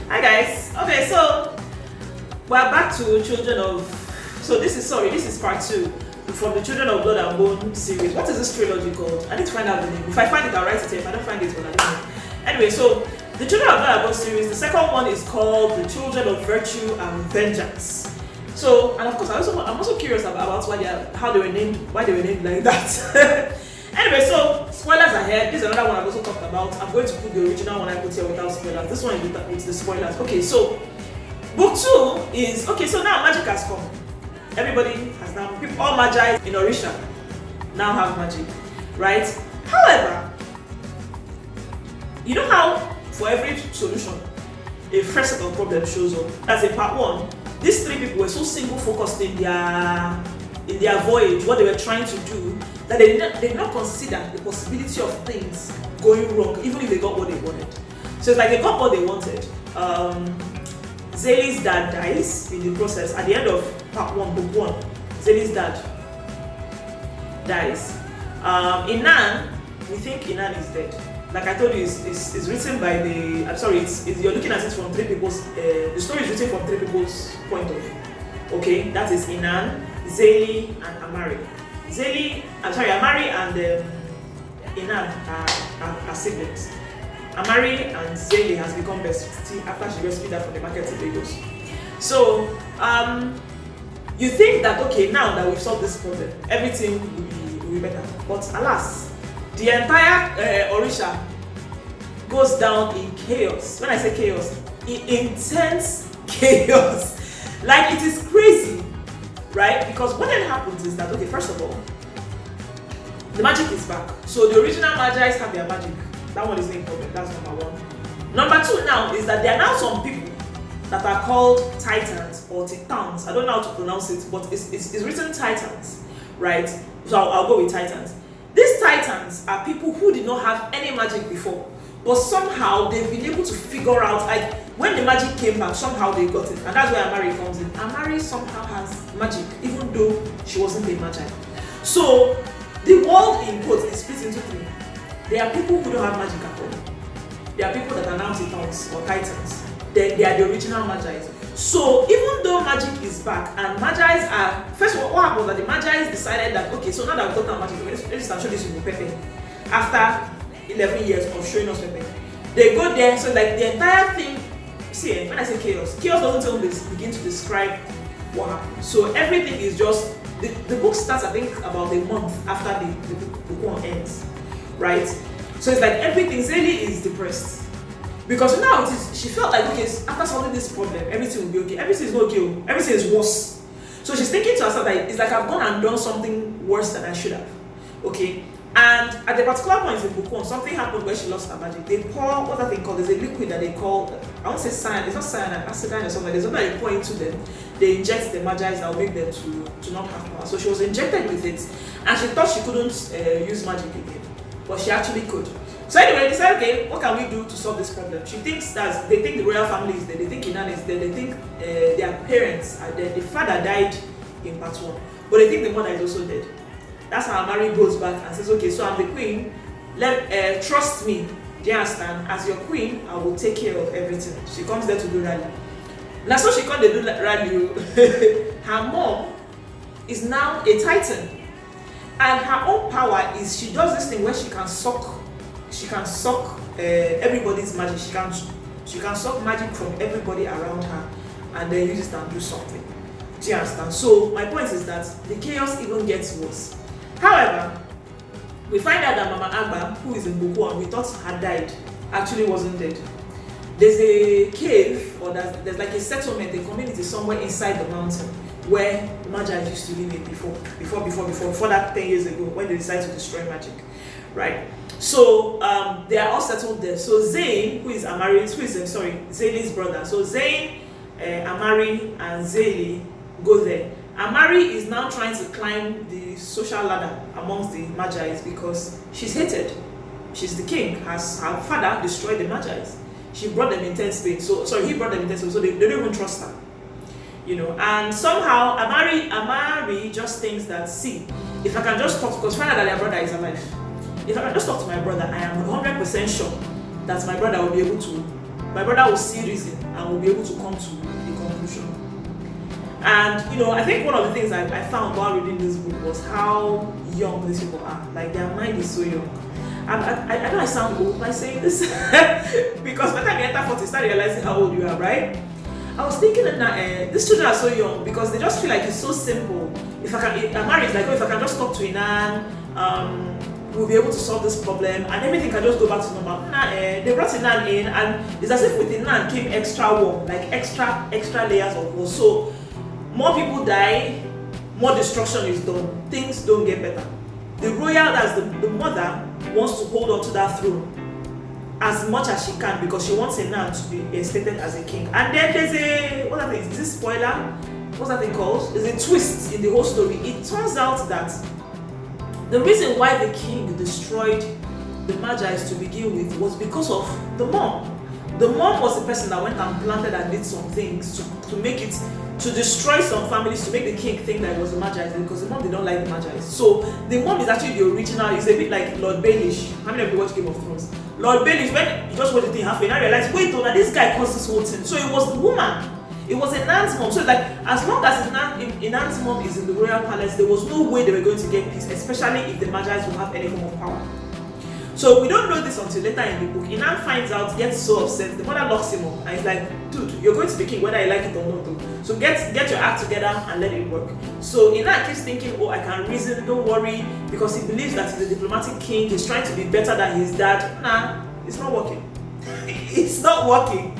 Hi guys. Okay, so we're back to Children of. So this is part 2 from the Children of Blood and Bone series. What is this trilogy called? I need to find out the name. If I find it, I'll write it here. If I don't find it, well, I don't know. Anyway, so the Children of Blood and Bone series. The second one is called the Children of Virtue and Vengeance. So, and of course, I'm also curious about why they were named like that. Anyway, so spoilers ahead. This is another one I've also talked about. I'm going to put the original one I put here without spoilers. This one is with the spoilers. Okay, so book 2 is okay. So now magic has come. Everybody has now. All magi in Orisha now have magic, right? However, you know how for every solution, a fresh set of problems shows up. As in part 1, these 3 people were so single focused in their voyage, what they were trying to do, that they did not consider the possibility of things going wrong, even if they got what they wanted. So it's like they got what they wanted. Zéli's dad dies in the process. At the end of part 1, book 1, Zéli's dad dies. Inan, we think Inan is dead. Like I told you, it's written by the. I'm sorry, you're looking at it from 3 people's. The story is written from 3 people's point of view. Okay, that is Inan, Zéli, and Amari. Amari and Inan are siblings. Amari and Zéli has become besties after she rescued her from the market in Lagos. So, you think that okay, now that we've solved this problem, everything will be better. But alas, the entire Orisha goes down in chaos. When I say chaos, intense chaos. Like it is crazy, right? Because what then happens is that, okay, first of all, the magic is back. So the original Magi have their magic. That one is the important. That's number 1. Number 2 now is that there are now some people that are called Titans or Titans. I don't know how to pronounce it, but it's written Titans, right? So I'll go with Titans. These Titans are people who did not have any magic before, but somehow they've been able to figure out, like, when the magic came back, somehow they got it. And that's where Amari comes in. Amari somehow has magic, even though she wasn't a magi. So, the world in quotes is split into 3. There are people who don't have magic at all. There are people that are now Titans or Titans. They are the original magi. So, even though magic is back, and magi are, first of all, what happened was that the magi decided that, okay, so now that we've got our magic, let's show this to Pepe. After 11 years of showing us Pepe. They go there, so like the entire thing, see, when I say chaos doesn't always begin to describe what happened. So everything is just, the book starts, I think, about a month after the book 1 ends, right? So it's like everything, Zéli is depressed. Because now she felt like, okay, after solving this problem, everything will be okay. Everything is not okay, everything is worse. So she's thinking to herself that it's like I've gone and done something worse than I should have, okay? And at the particular point in book 1, something happened where she lost her magic. They pour, what are they called? There's a liquid that they call, I won't say cyanide, it's not cyanide, acetine or something. There's something that they pour into them. They inject the magi that will make them to not have power. So she was injected with it, and she thought she couldn't use magic again, but she actually could. So anyway, they said, okay, what can we do to solve this problem? She thinks that they think the royal family is dead, they think Inan is dead, they think their parents are dead. The father died in part 1, but they think the mother is also dead. That's how Mary goes back and says, okay, so I'm the queen, trust me, do you understand? As your queen, I will take care of everything. She comes there to do rally. Now, so she comes there to do rally. Her mom is now a Titan, and her own power is she does this thing where she can suck everybody's magic. She can suck magic from everybody around her and then use it and do something. Do you understand? So my point is that the chaos even gets worse. However, we find out that Mama Agba, who is in book 1, we thought had died, actually wasn't dead. There's a cave, or there's like a settlement, a community somewhere inside the mountain where the Magi used to live in before that 10 years ago when they decided to destroy magic, right? So they are all settled there. So Zayn, Zéli's brother. So Zayn, Amari, and Zéli go there. Amari is now trying to climb the social ladder amongst the Magi's because she's hated. She's the king. Her father destroyed the Magi's. She brought them intense pain. He brought them intense pain, so they don't even trust her. You know, and somehow Amari just thinks that, see, if I can just talk, because find out that their brother is alive. If I can just talk to my brother, I am 100% sure that my brother will be able to my brother will see reason and will be able to come to a conclusion. And you know, I think one of the things I found while reading this book was how young these people are. Like their mind is so young. I know I sound old by saying this because by the time you enter 40, you start realizing how old you are, right? I was thinking that these children are so young because they just feel like it's so simple. If I'm married, like, oh, if I can just talk to Inan, we'll be able to solve this problem and everything can just go back to normal. They brought Inan in and it's as if with Inan came extra war, like extra layers of war. So more people die, more destruction is done. Things don't get better. The royal, as the mother, wants to hold on to that throne as much as she can because she wants Inan to be instated as a king. And then there's is this spoiler? What's that thing called? There's a twist in the whole story. It turns out that the reason why the king destroyed the Magi to begin with was because of the mom. The mom was the person that went and planted and did some things to destroy some families, to make the king think that it was the Magi, because the mom did not like the Magi. So the mom is actually the original. It's a bit like Lord Baelish. How many of you watch Game of Thrones? Lord Baelish, when you just watch the thing halfway, now realize, wait, now this guy caused this whole thing. So it was the woman. It was Inan's mom. So like, as long as Inan's mom is in the royal palace, there was no way they were going to get peace, especially if the Magi will have any form of power. So we don't know this until later in the book. Inan finds out, gets so upset. The mother locks him up and is like, dude, you're going to be king whether you like it or not. Though. So get your act together and let it work. So Inan keeps thinking, oh, I can reason, don't worry, because he believes that he's a diplomatic king. He's trying to be better than his dad. Nah, it's not working. It's not working.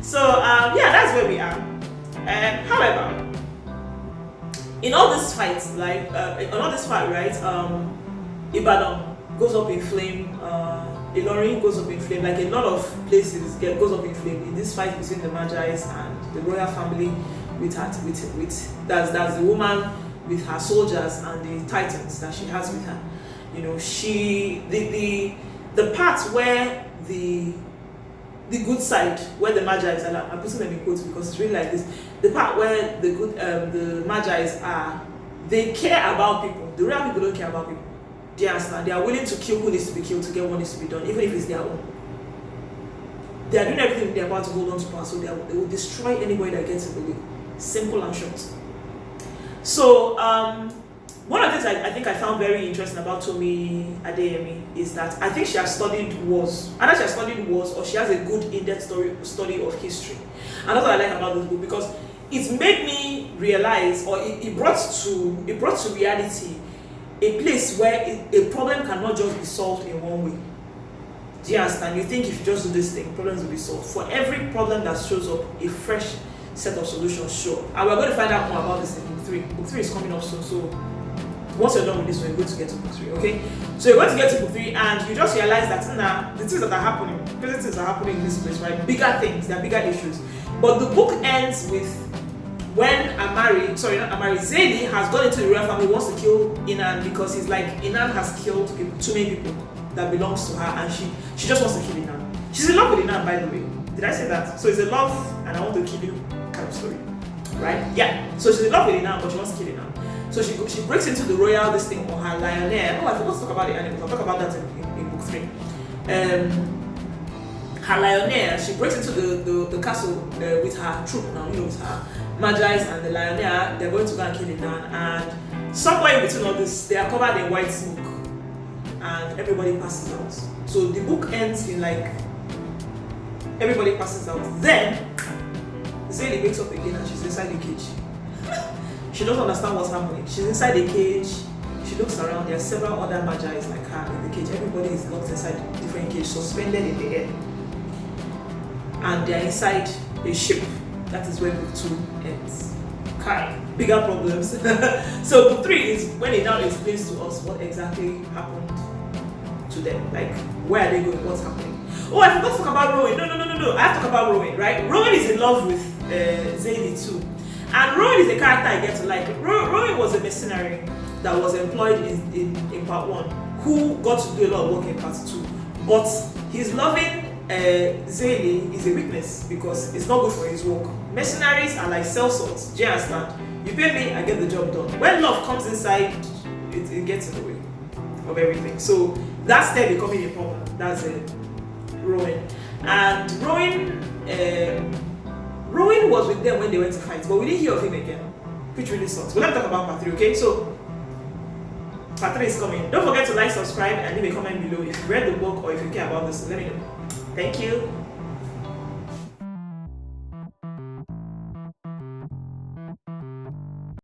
So yeah, that's where we are. However, in all these fights, like in all this fight, right? Ibadan goes up in flame. Ilorin goes up in flame. Like a lot of places goes up in flame in this fight between the Magi's and the royal family that's the woman with her soldiers and the titans that she has with her. You know, the part where the good side, where the Magi's are, I'm putting them in quotes because it's really like this. The part where the Magi's are, they care about people. The real people don't care about people. They understand. They are willing to kill who needs to be killed to get what needs to be done, even if it's their own. They are doing everything they're about to hold on to power, so they will destroy anybody that gets in the way. Simple and short. So one of the things I think I found very interesting about Tomi Adeyemi is that I think she has studied wars. Either she has studied wars or she has a good in-depth study of history. And that's what I like about this book, because it made me realize, or it brought to reality a place where a problem cannot just be solved in one way. Do you understand? You think if you just do this thing, problems will be solved. For every problem that shows up, a fresh set of solutions show up. And we're going to find out more about this in book 3. Book 3 is coming up soon, so once you're done with this one, you're going to get to book 3, okay? So you're going to get to book 3 and you just realize that the things that are happening, because things are happening in this place, right? Bigger things, there are bigger issues. But the book ends with when Zeli has gone into the royal family, wants to kill Inan because he's like, Inan has killed too many people that belongs to her, and she just wants to kill Inan. She's in love with Inan, by the way. Did I say that? So it's a love and I want to kill you kind of story, right? Yeah. So she's in love with Inan, but she wants to kill Inan. So she breaks into the royal this thing on her lioness. Oh, I forgot to talk about the animals. I'll talk about that in book 3. Her lioness, she breaks into the castle with her troop now, with her Magi's and the lioness. They're going to go and kill Inan, and somewhere in between all this, they are covered in white smoke, and everybody passes out. So the book ends in like everybody passes out. Then Zeli wakes up again and she's inside the cage. She doesn't understand what's happening. She's inside the cage. She looks around. There are several other Magi's like her in the cage. Everybody is locked inside different cages, suspended in the air. And they're inside a ship. That is where book 2 ends. Kai, bigger problems. So book 3 is when it now explains to us what exactly happened to them. Like, where are they going? What's happening? Oh, I forgot to talk about Rowan. No. I have to talk about Rowan, right? Rowan is in love with Zeli too. And Rowan is a character I get to like. Rowan was a mercenary that was employed in part 1, who got to do a lot of work in part 2. But his loving Zeli is a weakness because it's not good for his work. Mercenaries are like sellswords. Do you understand? You pay me, I get the job done. When love comes inside, it gets in the way of everything. So that's there becoming a problem. That's Rowan. And Rowan was with them when they went to fight, but we didn't hear of him again, which really sucks. But let's talk about part 3, okay? So part 3 is coming. Don't forget to like, subscribe, and leave a comment below if you read the book or if you care about this. Let me know. Thank you.